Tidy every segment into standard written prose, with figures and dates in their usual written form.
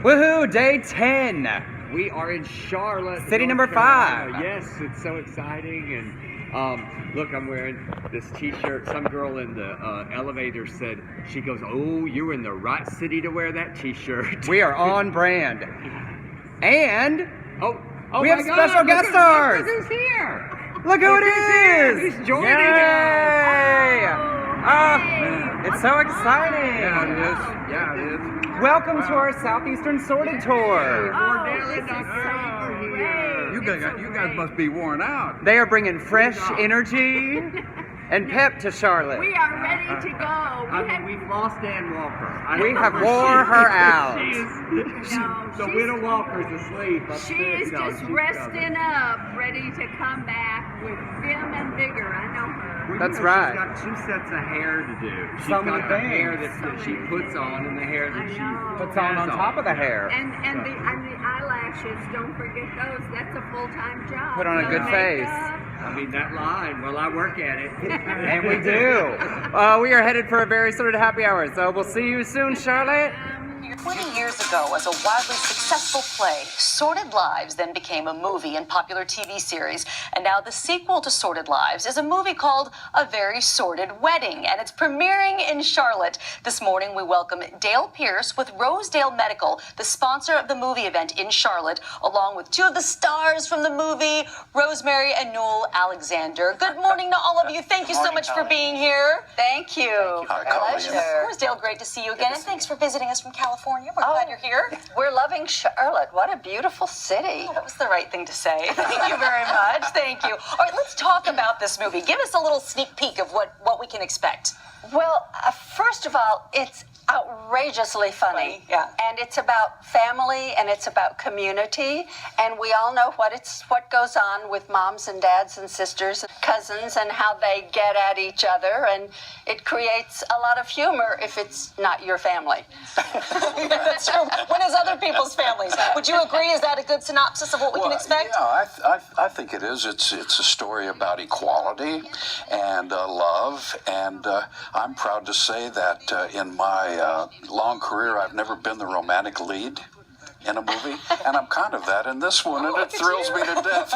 Woohoo! Day 10. We are in Charlotte, City North number 5. Carolina. Yes, it's so exciting. And look, I'm wearing this T-shirt. Some girl in the elevator said, she goes, "Oh, you're in the right city to wear that T-shirt." We are on brand. And we have my God, special guest stars. Look who's here. Look who it is. He's joining Yay! us. It's so exciting. Yeah, it is. Yeah, it is. Welcome to our Southeastern Sordid Tour. You guys must be worn out. They are bringing fresh energy and pep to Charlotte. We are ready to go. We've lost Ann Walker. We have wore her out. The widow Walker's asleep. She is just resting up, ready to come back with vim and vigor. I know her. That's right. She's got 2 sets of hair to do. She's So many got the things. hair that she puts on and the hair that she Puts on top of the hair. And the eyelashes, don't forget those. That's a full-time job. Put on a good face. I mean, that line, well, I work at it. And we do. We are headed for a very sordid happy hour, so we'll see you soon, Charlotte. 20 years ago, as a wildly successful play, Sordid Lives then became a movie and popular TV series. And now the sequel to Sordid Lives is a movie called A Very Sordid Wedding, and it's premiering in Charlotte. This morning, we welcome Dale Pierce with Rosedale Medical, the sponsor of the movie event in Charlotte, along with 2 of the stars from the movie, Rosemary and Noel Alexander. Good morning to all of you. Thank you so much for being here. Thank you. Pleasure. Dale, great to see you again, and thanks for visiting us from California. We're glad you're here. We're loving Charlotte. What a beautiful city. That was the right thing to say. Thank you very much. Thank you. All right, let's talk about this movie. Give us a little sneak peek of what we can expect. Well, first of all, it's outrageously funny. Yeah. And it's about family and it's about community. And we all know what goes on with moms and dads and sisters and cousins and how they get at each other. And it creates a lot of humor if it's not your family. That's true. When it's other people's families. Would you agree? Is that a good synopsis of what we can expect? Yeah, I think it is. It's a story about equality and love. And I'm proud to say that in my long career, I've never been the romantic lead in a movie, and I'm kind of that in this one, and it thrills me to death.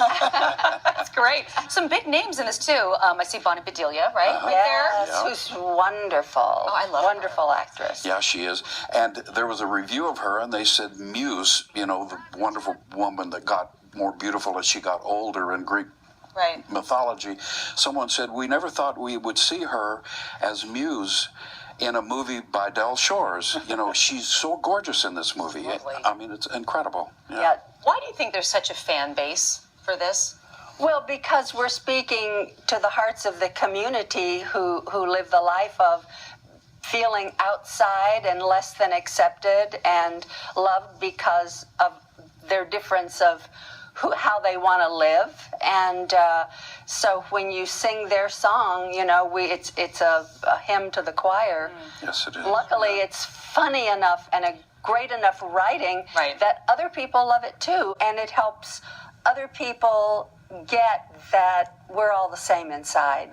That's great. Some big names in this too. I see Bonnie Bedelia, right Yes, there. who's wonderful. Oh, I love wonderful actress. Yeah, she is. And there was a review of her, and they said Muse, the wonderful woman that got more beautiful as she got older in Greek mythology. Someone said, we never thought we would see her as Muse in a movie by Del Shores. She's so gorgeous in this movie. I mean, it's incredible. Yeah. Why do you think there's such a fan base for this? Well, because we're speaking to the hearts of the community who live the life of feeling outside and less than accepted and loved because of their difference of how they want to live. And so when you sing their song, it's a hymn to the choir. Yes, it is. Luckily, it's funny enough and a great enough writing that other people love it too. And it helps other people get that we're all the same inside.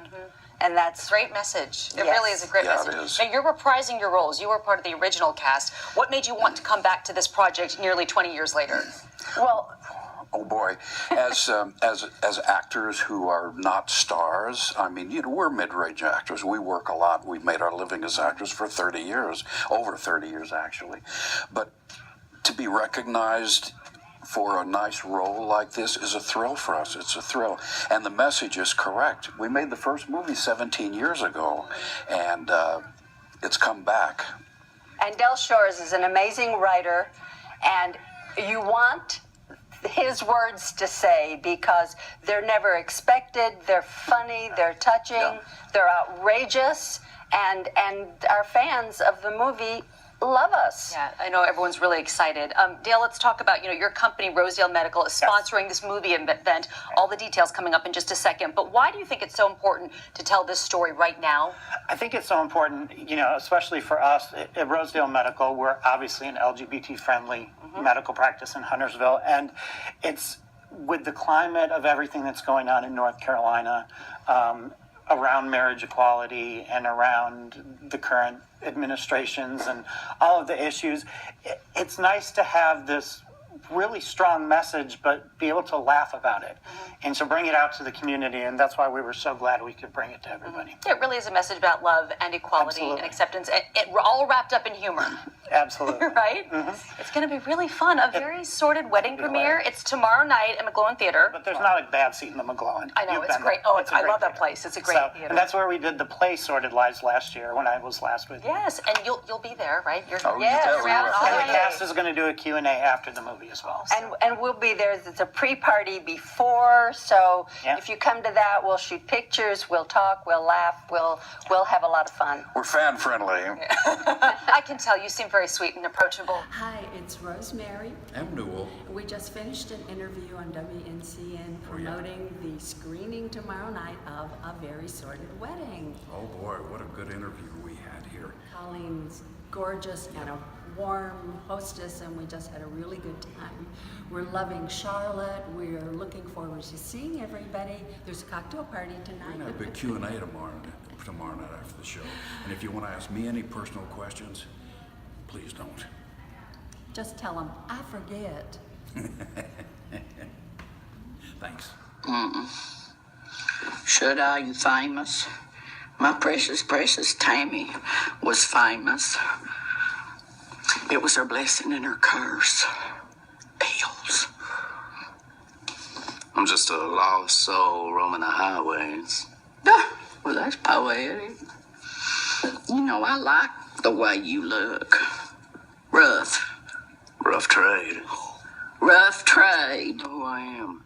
And that's great message. It really is a great message. It is. Now, you're reprising your roles. You were part of the original cast. What made you want to come back to this project nearly 20 years later? well. Oh boy, as actors who are not stars, I mean, we're mid-range actors. We work a lot. We've made our living as actors for 30 years, over 30 years actually. But to be recognized for a nice role like this is a thrill for us. It's a thrill. And the message is correct. We made the first movie 17 years ago, and it's come back. And Del Shores is an amazing writer, and you want his words to say because they're never expected, they're funny, they're touching, they're outrageous, and our fans of the movie love us. Yeah, I know everyone's really excited. Dale, let's talk about, your company, Rosedale Medical, is sponsoring this movie event. All the details coming up in just a second. But why do you think it's so important to tell this story right now? I think it's so important, especially for us at Rosedale Medical. We're obviously an LGBT-friendly medical practice in Huntersville. And it's with the climate of everything that's going on in North Carolina, around marriage equality and around the current administrations and all of the issues. It's nice to have this really strong message, but be able to laugh about it. And so bring it out to the community, and that's why we were so glad we could bring it to everybody. Yeah, it really is a message about love and equality Absolutely. and acceptance. It all wrapped up in humor. Absolutely. Right? It's going to be really fun. A Very Sordid Wedding premiere. It's tomorrow night at McGlowan Theater. But there's not a bad seat in the McGlowan. I know, You've it's been great. there. Oh, It's a I great love that theater. place. It's a great theater. And that's where we did the play Sordid Lives last year when I was last with you. Yes, and you'll be there, right? You're Yes, you're around all And the day. cast is going to do a Q&A after the movie as well. And we'll be there. It's a pre-party before, so Yeah. if you come to that, we'll shoot pictures, we'll talk, we'll laugh, we'll have a lot of fun. We're fan friendly. I can tell you seem very sweet and approachable. Hi, it's Rosemary. I'm Newell. We just finished an interview on WNCN promoting the screening tomorrow night of A Very Sordid Wedding. Oh boy, what a good interview we had here. Colleen's gorgeous and a warm hostess, and we just had a really good time. We're loving Charlotte. We're looking forward to seeing everybody. There's a cocktail party We're tonight. gonna have a big Q&A tomorrow night after the show. And if you want to ask me any personal questions, please don't. Just tell them, I forget. Thanks. Should I, you famous? My precious, precious Tammy was famous. It was her blessing and her curse. Pills. I'm just a lost soul roaming the highways. Well, that's poetic. You know, I like the way you look. Rough. Rough trade. Rough trade. Oh, I am.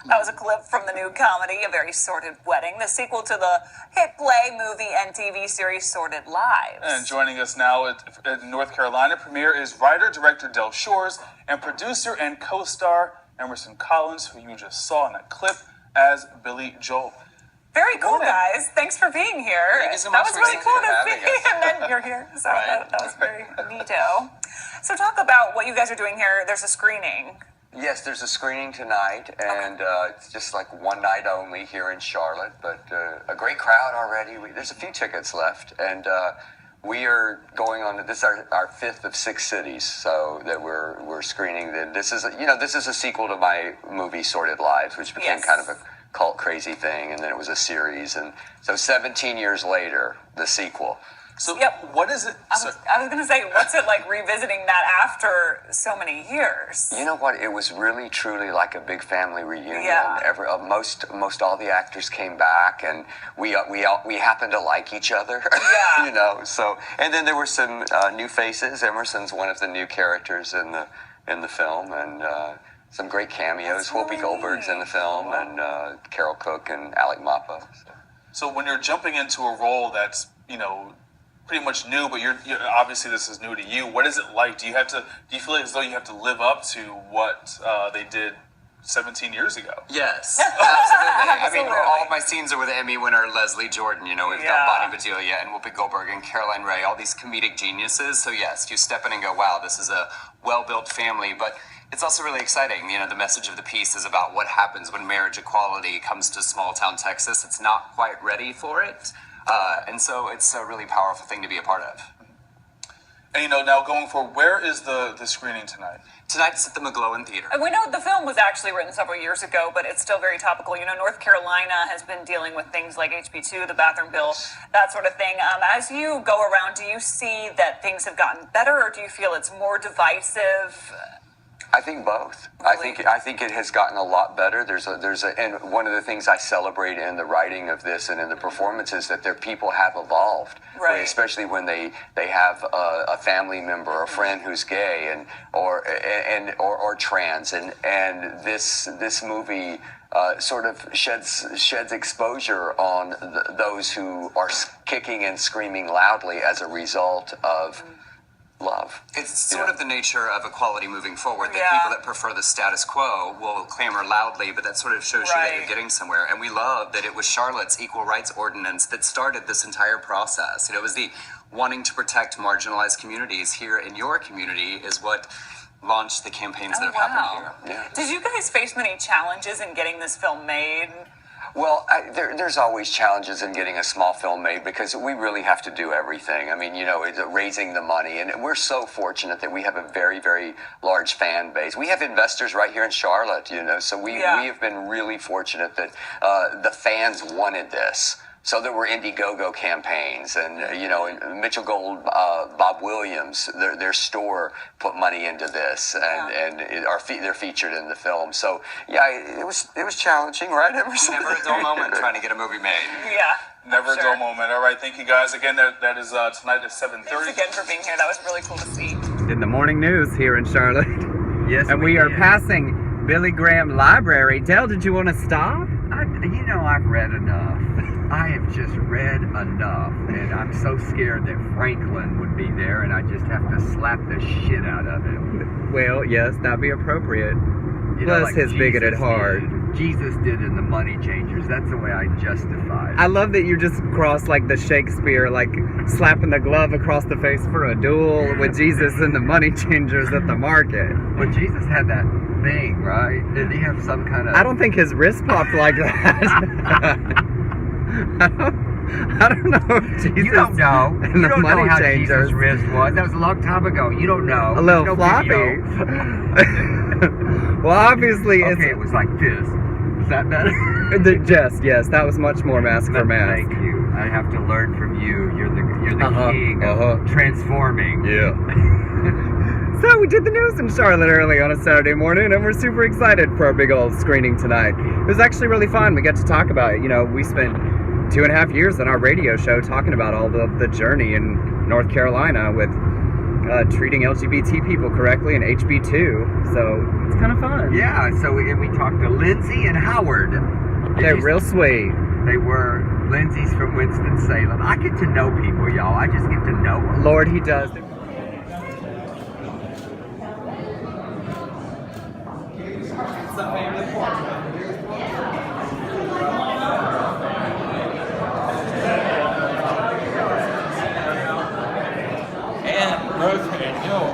That was a clip from the new comedy, A Very Sordid Wedding, the sequel to the hit play, movie, and TV series Sordid Lives. And joining us now at North Carolina premiere is writer-director Del Shores and producer and co-star Emerson Collins, who you just saw in that clip as Billy Joel. Very cool, guys. Thanks for being here. Thank you so That much was for really cool to having see, us. and then you're here. So that was very neato. So talk about what you guys are doing here. There's a screening. Yes, there's a screening tonight, and it's just like one night only here in Charlotte, but a great crowd already. There's a few tickets left, and we are going on. This is our fifth of 6 cities, so that we're screening. This is a sequel to my movie Sordid Lives, which became kind of a cult crazy thing, and then it was a series, and so 17 years later, the sequel. So what is it? I was going to say, what's it like revisiting that after so many years? You know what? It was really, truly like a big family reunion. Yeah. Most all the actors came back, and we happened to like each other. Yeah. You know. So, and then there were some new faces. Emerson's one of the new characters in the film, and some great cameos. Whoopi Goldberg's in the film, and Carol Cook and Alec Mapa. So when you're jumping into a role that's pretty much new, but you're obviously this is new to you. What is it like? Do you feel like as though you have to live up to what they did 17 years ago? Yes, absolutely. I mean, all of my scenes are with Emmy winner Leslie Jordan. We've got Bonnie Bedelia and Whoopi Goldberg and Caroline Rhea, all these comedic geniuses. So yes, you step in and go, wow, this is a well-built family. But it's also really exciting. The message of the piece is about what happens when marriage equality comes to small-town Texas. It's not quite ready for it. And so it's a really powerful thing to be a part of. And now going forward, where is the screening tonight? Tonight it's at the McGlowan Theater. And we know the film was actually written several years ago, but it's still very topical. North Carolina has been dealing with things like HB2, the bathroom bill, that sort of thing. As you go around, do you see that things have gotten better, or do you feel it's more divisive? I think both. Really? I think it has gotten a lot better. And one of the things I celebrate in the writing of this and in the performances that people have evolved, right? Especially when they have a family member or a friend who's gay or trans, and this movie sort of sheds exposure on those who are kicking and screaming loudly as a result of love. It's sort of the nature of equality moving forward, that people that prefer the status quo will clamor loudly, but that sort of shows you that you're getting somewhere. And we love that it was Charlotte's equal rights ordinance that started this entire process. It was the wanting to protect marginalized communities here in your community is what launched the campaigns that have happened here. Yeah. Did you guys face many challenges in getting this film made? Well, there's always challenges in getting a small film made because we really have to do everything. I mean, it's raising the money, and we're so fortunate that we have a very, very large fan base. We have investors right here in Charlotte, so we have been really fortunate that the fans wanted this. So there were Indiegogo campaigns, and Mitchell Gold, Bob Williams, their store put money into this, and they're featured in the film. So it was challenging, right, Emerson? Never a dull moment trying to get a movie made. Yeah. Never a dull moment. All right, thank you guys again. That is tonight at 7:30. Thanks again for being here. That was really cool to see. In the morning news here in Charlotte. Yes, and we are passing Billy Graham Library. Dale, did you want to stop? I've read enough. I have just read enough, and I'm so scared that Franklin would be there, and I just have to slap the shit out of him. Well, yes, that'd be appropriate. Bless his bigoted heart. Jesus did in the Money Changers. That's the way I justify it. I love that you just crossed like the Shakespeare, like slapping the glove across the face for a duel with Jesus and the Money Changers at the market. But Jesus had that thing, right? Did he have some kind of... I don't think his wrist popped like that. I don't know if Jesus... You don't know. And You the don't Money know how Changers. Jesus' wrist was. That was a long time ago. You don't know. A little There's no floppy. video. Well, obviously it's... Okay, it was like this. Is that better? Yes, that was much more mask for mask. Thank you. I have to learn from you. You're the king of transforming. Yeah. So we did the news in Charlotte early on a Saturday morning, and we're super excited for our big old screening tonight. It was actually really fun. We got to talk about it. We spent 2.5 years on our radio show talking about all the journey in North Carolina with treating LGBT people correctly and HB2. So it's kind of fun. Yeah. So we talked to Lindsay and Howard. They're real sweet. They were. Lindsay's from Winston-Salem. I get to know people, y'all. I just get to know them. Lord, he does. And Rosedale Hill.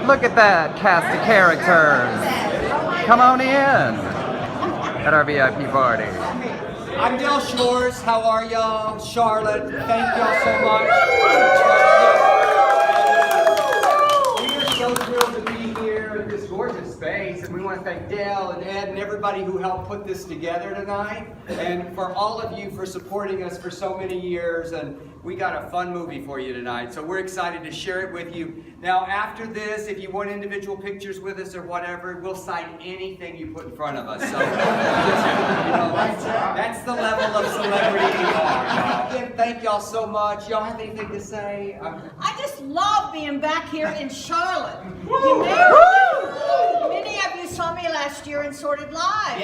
Look at that cast of characters. Come on in at our VIP party. I'm Del Shores. How are y'all? Charlotte, thank y'all so much. We are so thrilled to be here in this gorgeous space, and we want to thank Dale and Ed and everybody who helped put this together tonight, and for all of you for supporting us for so many years. And we got a fun movie for you tonight, so we're excited to share it with you. Now, after this, if you want individual pictures with us or whatever, we'll sign anything you put in front of us. So, that's the level of celebrity we are. Again, thank y'all so much. Y'all have anything to say? I just love being back here in Charlotte. Many of you saw me last year in Sordid Lives.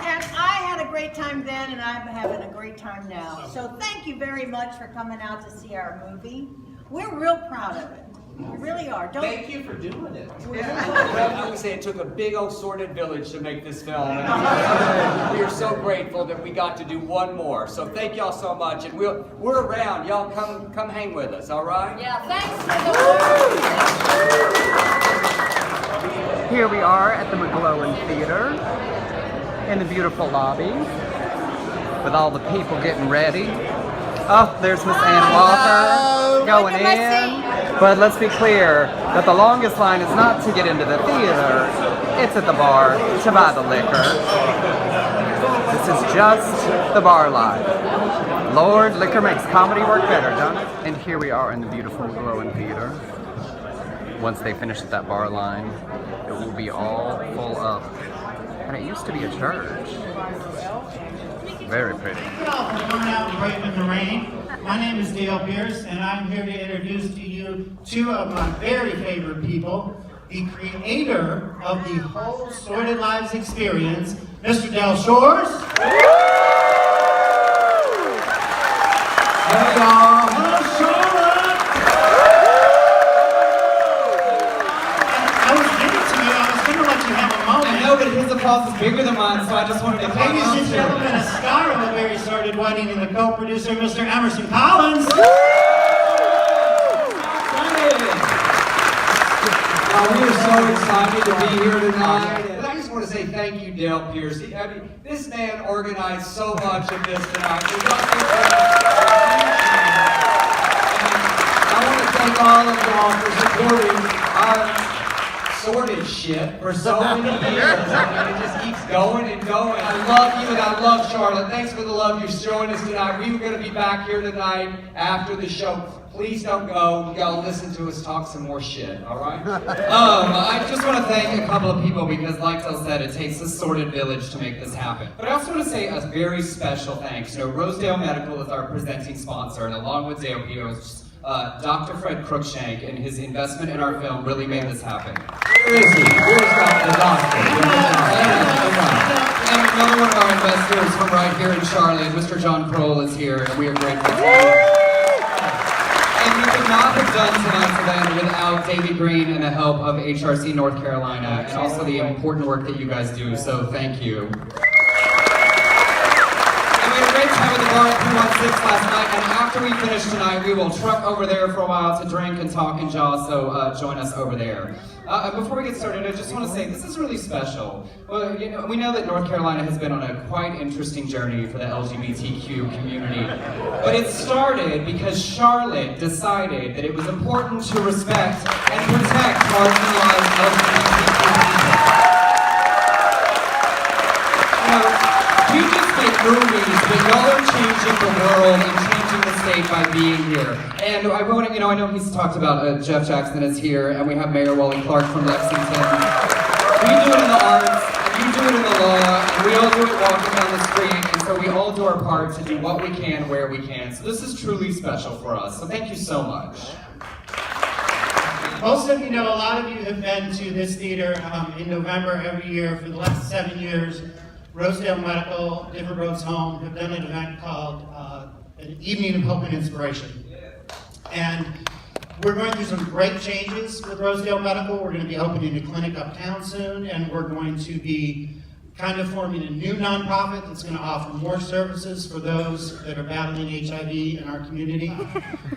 And I had a great time then, and I'm having a great time now. So thank you very much for coming out to see our movie. We're real proud of it. We really are. Thank you for doing it. Well, I would say it took a big old sordid village to make this film. And we are so grateful that we got to do one more. So thank y'all so much. And we're around. Y'all come hang with us, all right? Yeah, thanks for the Here we are at the McGlowan Theater in the beautiful lobby with all the people getting ready. Oh, there's Miss Ann Walker going in. But let's be clear that the longest line is not to get into the theater, it's at the bar to buy the liquor. This is just the bar life. Lord, liquor makes comedy work better, don't it? And here we are in the beautiful McGlowan Theater. Once they finish at that bar line, it will be all full up. And it used to be a church. Very pretty. Coming out and brave in the rain. My name is Dale Pierce, and I'm here to introduce to you two of my very favorite people, the creator of the whole Sordid Lives experience, Mr. Del Shores. Hello, Charlotte. I was giving to you. I was going to let you have a moment. I know, but his applause is bigger than mine, so I just wanted to come Ladies out and to gentlemen, a star of A Very Sordid Wedding and the co-producer, Mr. Emerson Collins. We are so excited to to be here tonight. And I just want to say thank you, Dale Pierce. I mean, this man organized so much of this tonight. I want to thank all of y'all for supporting our sordid shit for so many years. I mean, it just keeps going and going. I love you and I love Charlotte. Thanks for the love you're showing us tonight. We were going to be back here tonight after the show. Please don't go. You gotta listen to us talk some more shit, all right? I just want to thank a couple of people because, like Del said, it takes a sordid village to make this happen. But I also want to say a very special thanks. You know, Rosedale Medical is our presenting sponsor, and along with Dale Pierce, Dr. Fred Cruikshank and his investment in our film really made this happen. Where is he? Where's the doctor? And another one of our investors from right here in Charlotte, Mr. John Kroll, is here, and we are grateful to you. And we could not have done tonight's event without Davey Green and the help of HRC North Carolina, and also the important work that you guys do, so thank you. And we had a great time at the bar at 316 last night, and after we finish tonight, we will truck over there for a while to drink and talk and jaw, so join us over there. Before we get started, I just want to say this is really special. Well, you know, we know that North Carolina has been on a quite interesting journey for the LGBTQ community. But it started because Charlotte decided that it was important to respect and protect marginalized LGBTQ people. You know, we just make movies, but y'all are changing the world and changing the state by being here. And I want to, I know he's talked about Jeff Jackson is here, and we have Mayor Wally Clark from Lexington. We do it in the arts, and you do it in the law, and we all do it walking down the street, and so we all do our part to do what we can, where we can. So this is truly special for us, so thank you so much. Most of you know, a lot of you have been to this theater in November every year for the last 7 years. Rosedale Medical, Different Roads Home, have done an event called an Evening of Hope and Inspiration. And we're going through some great changes with Rosedale Medical. We're going to be opening a clinic uptown soon, and we're going to be kind of forming a new nonprofit that's going to offer more services for those that are battling HIV in our community.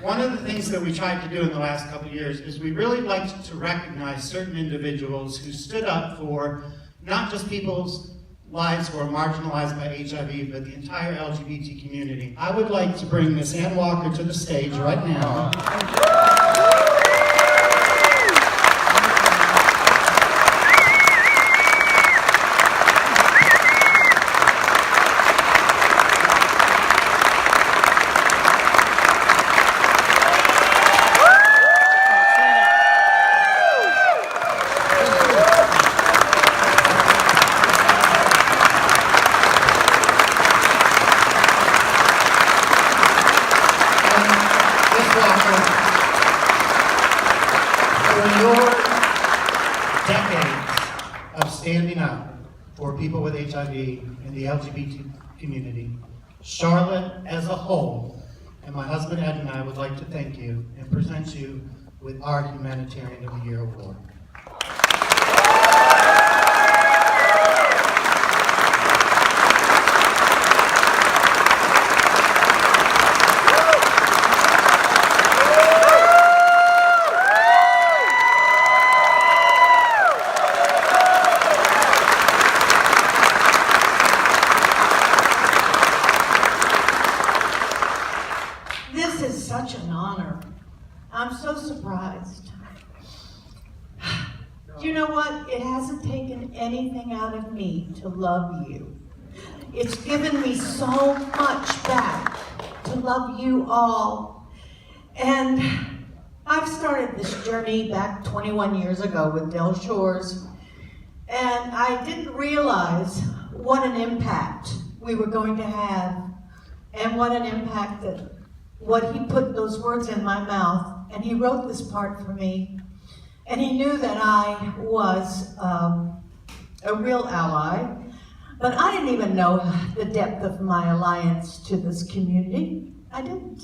One of the things that we tried to do in the last couple of years is we really liked to recognize certain individuals who stood up for not just people's lives who are marginalized by HIV, but the entire LGBT community. I would like to bring Miss Ann Walker to the stage right now. People with HIV in the LGBT community, Charlotte as a whole, and my husband Ed and I would like to thank you and present you with our Humanitarian of the Year Award. Anything out of me to love you. It's given me so much back to love you all. And I've started this journey back 21 years ago with Del Shores, and I didn't realize what an impact we were going to have, and what an impact that what he put those words in my mouth, and he wrote this part for me, and he knew that I was a real ally, but I didn't even know the depth of my alliance to this community. I didn't.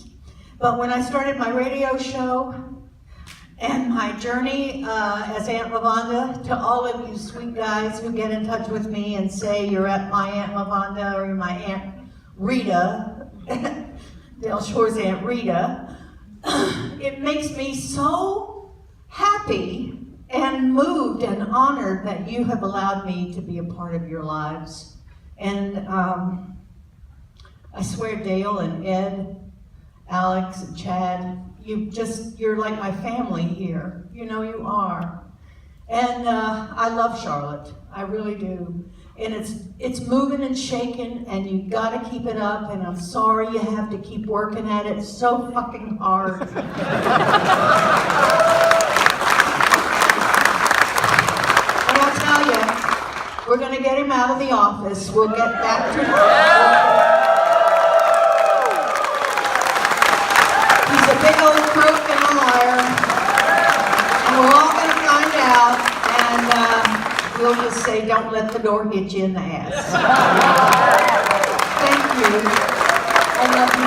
But when I started my radio show and my journey as Aunt Lavonda, to all of you sweet guys who get in touch with me and say you're at my Aunt Lavonda or you're my Aunt Rita, Del Shore's Aunt Rita, it makes me so happy and moved and honored that you have allowed me to be a part of your lives. And I swear, Dale and Ed, Alex and Chad, you're like my family here. You know you are. And I love Charlotte, I really do. And it's moving and shaking, and you gotta keep it up, and I'm sorry you have to keep working at it so fucking hard. And I'll tell you, we're gonna get him out of the office. We'll get back to He's a big old crook and a liar, and we're all gonna find out, and we'll just say, don't let the door hit you in the ass. Thank you. I love you.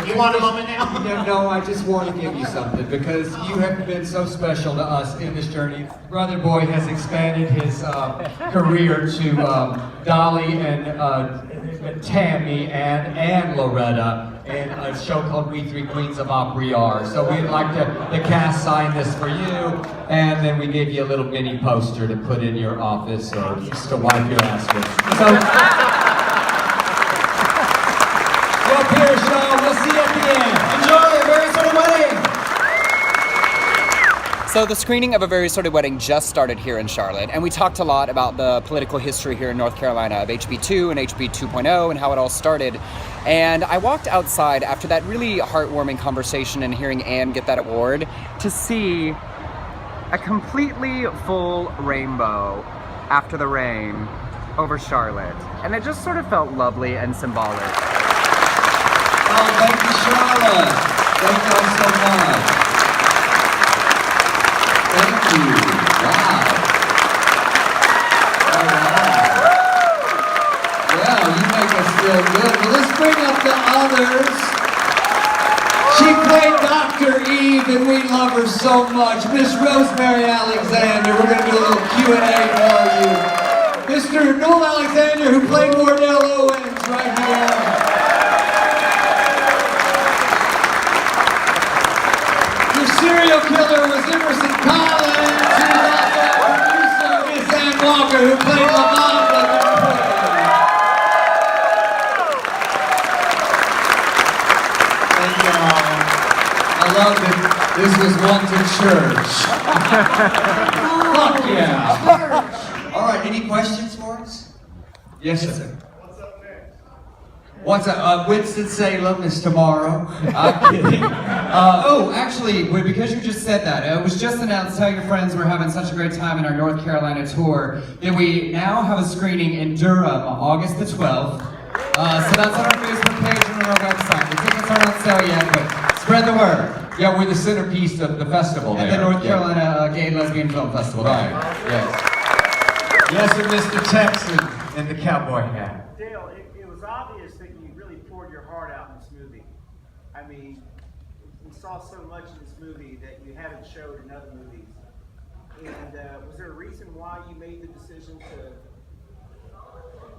You want a moment now? No, I just want to give you something because you have been so special to us in this journey. Brother Boy has expanded his career to Dolly and Tammy and Loretta in a show called We Three Queens of Opry Are. So we'd like the cast sign this for you, and then we gave you a little mini poster to put in your office or just to wipe your ass with. So, go up here, Sean. We'll see you at the end. Enjoy A Very Sordid Wedding. So the screening of A Very Sordid Wedding just started here in Charlotte, and we talked a lot about the political history here in North Carolina of HB2 and HB 2.0 and how it all started. And I walked outside after that really heartwarming conversation and hearing Anne get that award to see a completely full rainbow after the rain over Charlotte. And it just sort of felt lovely and symbolic. Oh, thank you, Charlotte. Thank you all so much. Thank you. Wow. All right. Well, you make us feel good. Well, let's bring up the others. She played Dr. Eve, and we love her so much. Miss Rosemary Alexander. We're going to do a little Q&A for you. Mr. Noel Alexander, who played Wardell Owens right here. Serial killer was Emerson Collins, who's also a producer, Miss Ann Walker, who played LaMonda. Thank you all. I love that this was one to church. Fuck yeah. All right, any questions for us? Yes, sir. What's up? Winston-Salem is tomorrow. I'm kidding. Oh, actually, because you just said that, it was just announced, tell your friends we're having such a great time in our North Carolina tour, that we now have a screening in Durham, August the 12th. So that's on our Facebook page and on our website. The tickets aren't on sale yet, but spread the word. Yeah, we're the centerpiece of the festival At there. the North Carolina Gay and Lesbian Film Festival. Right, yes. Yes, and Mr. Texan in the cowboy hat. Dale, it was obvious that you really poured your heart out in this movie. I mean, we saw so much in this movie that you haven't showed in other movies. And was there a reason why you made the decision to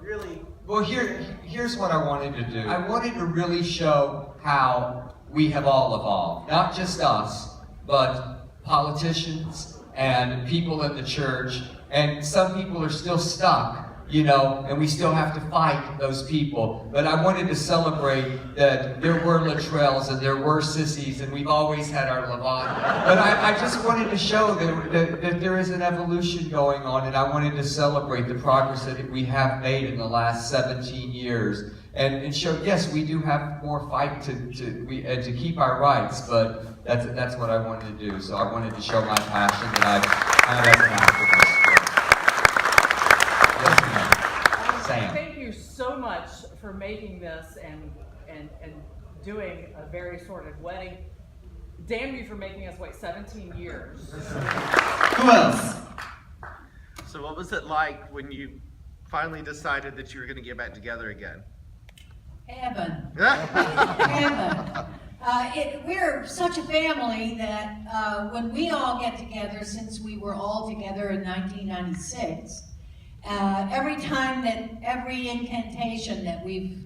really... Well, here's what I wanted to do. I wanted to really show how we have all evolved. Not just us, but politicians and people in the church. And some people are still stuck, you know, and we still have to fight those people. But I wanted to celebrate that there were Latrells and there were sissies, and we've always had our Levant. But I just wanted to show that there is an evolution going on, and I wanted to celebrate the progress that we have made in the last 17 years. And show, yes, we do have more fight to keep our rights, but that's what I wanted to do. So I wanted to show my passion that I've had as an activist. Thank you so much for making this and doing A Very Sordid Wedding. Damn you for making us wait 17 years. Who else? So what was it like when you finally decided that you were going to get back together again? Heaven. Heaven. We're such a family that when we all get together, since we were all together in 1996, every incantation that we've,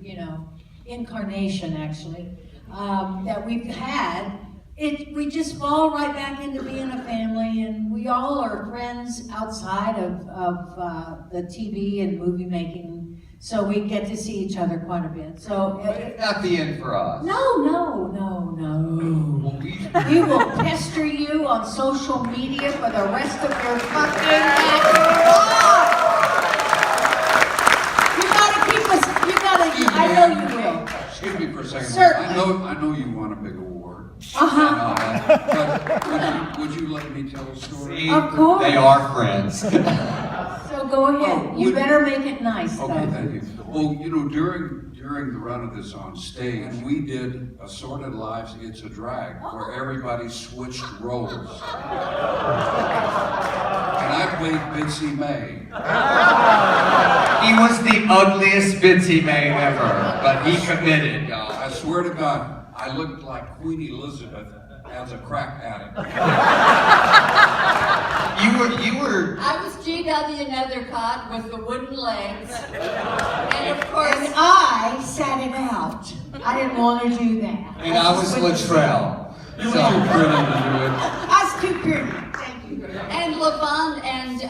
incarnation actually, that we've had, we just fall right back into being a family, and we all are friends outside of the TV and movie making. So we get to see each other quite a bit. So Not the end for us. no. We will pester you on social media for the rest of your fucking life. You gotta keep us. You gotta. I know you will. Excuse me for a second. Certainly. I know you won a big award. Uh-huh. But would you let me tell a story? Of course. They are friends. So go ahead. You better make it nice, though. Okay, thank you. Well, you know, during the run of this on stage, we did A Sordid Lives, It's a Drag, where everybody switched roles. And I played Bitsy May. He was the ugliest Bitsy May ever, but he committed, y'all. I swear to God, I looked like Queen Elizabeth as a crack addict. You were. I was G.W. Nethercott with the wooden legs, and of course I sat it out. I didn't want to do that. And I was Latrell. You were too pretty to do it. I was too pretty. Thank you. And Levon and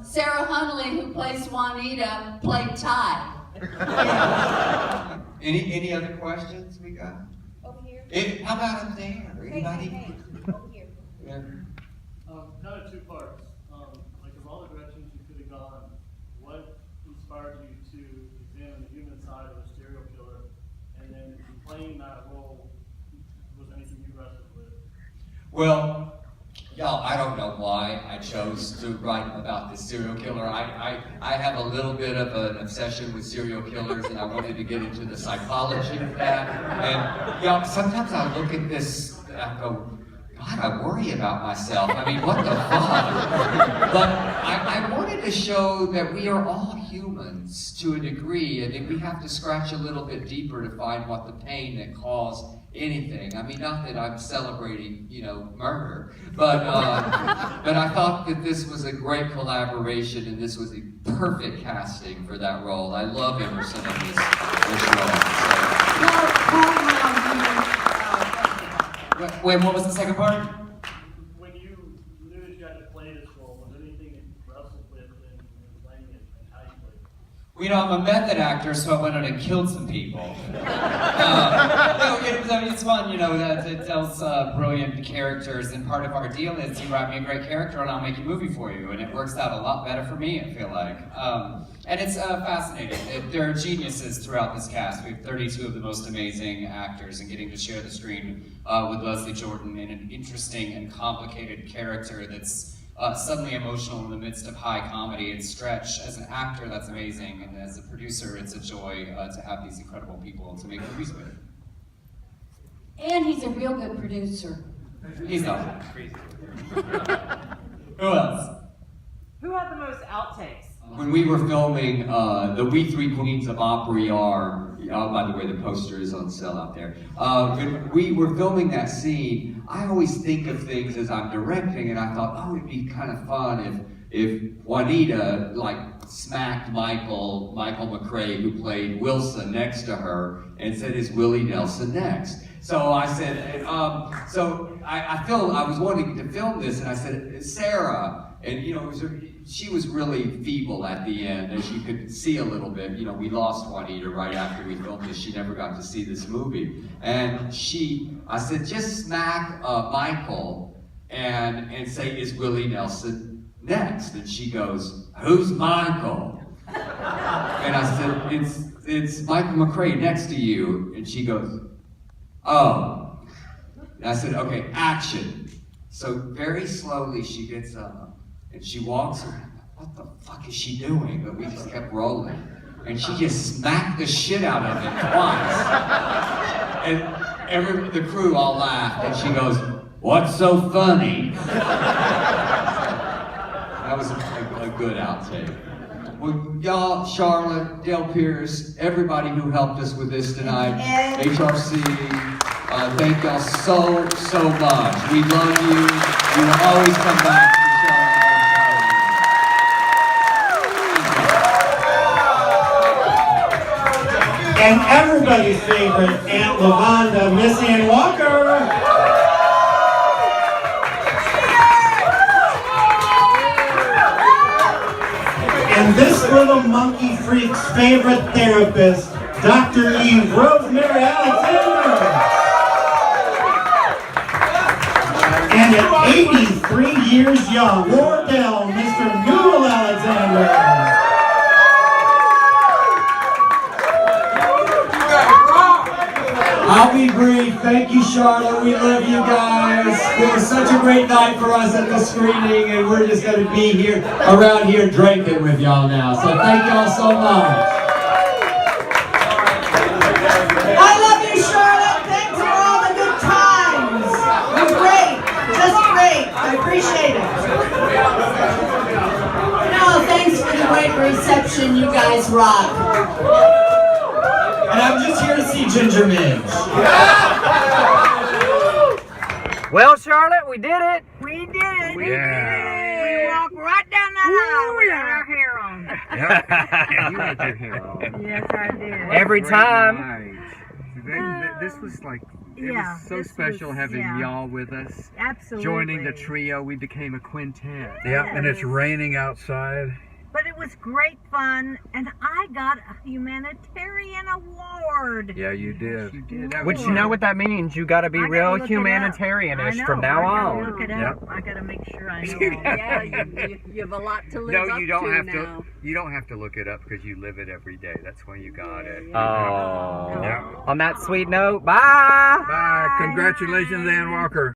Sarah Hunley, who plays Juanita, played Ty. Any other questions we got? Over here. How about up there? Anybody? Over here. Yeah. Kind of two parts. Like of all the directions you could have gone, what inspired you to examine the human side of a serial killer, and then playing that role, was anything you wrestled with? Well, y'all, I don't know why I chose to write about this serial killer. I have a little bit of an obsession with serial killers, and I wanted to get into the psychology of that. And y'all, sometimes I look at this and I go, God, I worry about myself. I mean, what the fuck? But I wanted to show that we are all humans to a degree, and that we have to scratch a little bit deeper to find what the pain that caused anything. I mean, not that I'm celebrating, murder, but I thought that this was a great collaboration, and this was a perfect casting for that role. I love Emerson in this role. Wait, what was the second part? When you knew that you had to play this role, was there anything that you wrestled with in playing it, and how you played it? Well, I'm a method actor, so I went out and killed some people. It's fun, that it tells brilliant characters, and part of our deal is you write me a great character and I'll make a movie for you, and it works out a lot better for me, I feel like. And it's fascinating. There are geniuses throughout this cast. We have 32 of the most amazing actors, and getting to share the screen with Leslie Jordan in an interesting and complicated character that's suddenly emotional in the midst of high comedy and stretch. As an actor, that's amazing, and as a producer, it's a joy to have these incredible people to make movies with. And he's a real good producer. He's not crazy. Who else? Who had the most outtakes? When we were filming the We Three Queens of Opry are, by the way, the poster is on sale out there. When we were filming that scene, I always think of things as I'm directing, and I thought, it'd be kind of fun if Juanita smacked Michael McRae, who played Wilson, next to her, and said, "Is Willie Nelson next?" So I said, I was wanting to film this, and I said, Sarah, and she was really feeble at the end, as you could see a little bit. We lost Juanita right after we filmed this. She never got to see this movie. And I said, just smack Michael and say, "Is Willie Nelson next?" And she goes, "Who's Michael?" And I said, it's Michael McRae next to you. And she goes, "Oh." And I said, "Okay, action." So very slowly she gets up and she walks around. What the fuck is she doing? But we just kept rolling. And she just smacked the shit out of it twice. And the crew all laughed, and she goes, "What's so funny?" That was a good outtake. Well, y'all, Charlotte, Dale Pierce, everybody who helped us with this tonight, HRC, thank y'all so much. We love you. You will always come back to Charlotte. And everybody everybody's favorite Aunt Lavonda, Miss Ann Walker. And this little monkey freak's favorite therapist, Dr. Eve Rosemary Alexander. And at 83 years young, Rosedale, Mr. Noodle Alexander. I'll be brief. Thank you, Charlotte. We love you guys. It was such a great night for us at the screening, and we're just going to be here, around here, drinking with y'all now. So thank y'all so much. I love you, Charlotte. Thanks for all the good times. You're great. Just great. I appreciate it. No, thanks for the great reception. You guys rock. And I'm just here to see Ginger Midge. Well, Charlotte, we did it. We did it. We did We walked right down that aisle without our hair on. You had your hair on. Yes, I did. Every time. This was like, it Yeah, was so this special was- having yeah. y'all with us. Absolutely. Joining the trio, we became a quintet. Yeah, and it's raining outside. But it was great fun, and I got a Humanitarian Award. Yeah, you did. You did. That Which was you know what that means. You got to be I gotta real look it up. humanitarianish I from know, now I gotta on. Look it up. Yep. I gotta make sure I know. Yeah, you have a lot to live No, up you don't to have now. to. You don't have to look it up because you live it every day. That's why you got it. Oh. Yeah. On that sweet note, bye. Bye. Congratulations, Ann Walker.